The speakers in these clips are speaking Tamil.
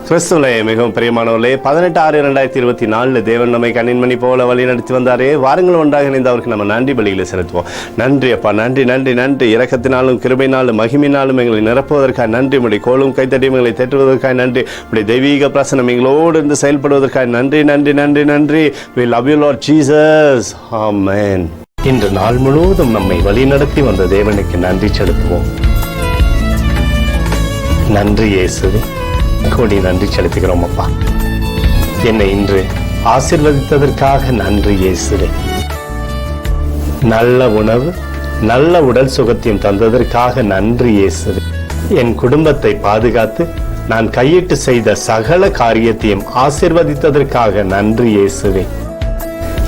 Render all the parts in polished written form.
கிறிஸ்துவிலே மிகவும் பிரியமானவர்களே, 18/6/2024 தேவன் நம்மை கண்ணின்மணி போல வழி நடத்தி வந்தாரே. வாருங்கள் ஒன்றாக இணைந்து அவருக்கு நம்ம நன்றி பலிகளை செலுத்துவோம். நன்றி அப்பா, நன்றி நன்றி நன்றி. இரக்கத்தினாலும் கிருபையினாலும் மகிமையினாலும் எங்களை நிரப்புவதற்காக நன்றி. உடைய கோலும் கைத்தட்டியும் எங்களை தேற்றுவதற்காக நன்றி. உடைய தெய்வீக பிரசனம் எங்களோடு இருந்து செயல்படுவதற்காக நன்றி நன்றி நன்றி நன்றி. We love you Lord Jesus. Amen. இன்று நாள் முழுவதும் நம்மை வழி நடத்தி வந்த தேவனுக்கு நன்றி செலுத்துவோம். நன்றி இயேசுவே, கோடி நன்றி செலுத்துகிறோம் அப்பா. என்னை இன்று ஆசீர்வதித்ததற்காக நன்றி இயேசுவே. நல்ல உணவு, நல்ல உடல் சுகத்தையும் தந்ததற்காக நன்றி இயேசுவே. என் குடும்பத்தை பாதுகாத்து நான் கையிட்டு செய்த சகல காரியத்தையும் ஆசீர்வதித்ததற்காக நன்றி இயேசுவே.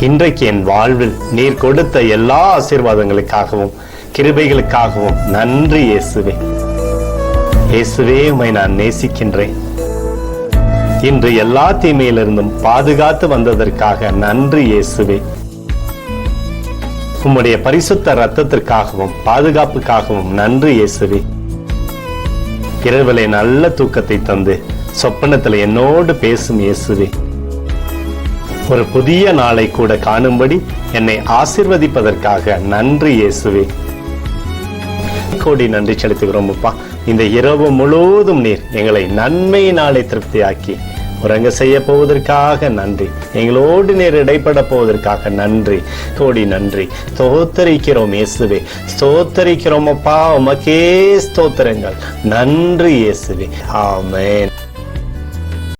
இன்றைக்கு என் வாழ்வில் நீர் கொடுத்த எல்லா ஆசீர்வாதங்களுக்காகவும் கிருபைகளுக்காகவும் நன்றி இயேசுவே. இயேசுவே, உம்மை நான் நேசிக்கின்றேன். இன்று எல்லா தீமையிலிருந்தும் பாதுகாத்து வந்ததற்காக நன்றி இயேசுவே. உம்முடைய பரிசுத்த இரத்தத்திற்காகவும் பாதுகாப்புக்காகவும் நன்றி இயேசுவே. இரவிலே நல்ல தூக்கத்தை தந்து சொப்பனத்தில் என்னோடு பேசும் இயேசுவே. ஒரு புதிய நாளை கூட காணும்படி என்னை ஆசீர்வதிப்பதற்காக நன்றி இயேசுவே. கோடி நன்றி செலுத்துகிறோம் அப்பா. இந்த இரவு முழுவதும் நீர் எங்களை நன்மையினாலே திருப்தியாக்கி உறங்க செய்ய போவதற்காக நன்றி. எங்களோடு நீர் இடைப்பட போவதற்காக நன்றி. கோடி நன்றி. ஸ்தோத்தரிக்கிறோம் இயேசுவே, ஸ்தோத்தரிக்கிறோம் அப்பா. உமக்கே ஸ்தோத்திரங்கள். நன்றி இயேசுவே. ஆமென்.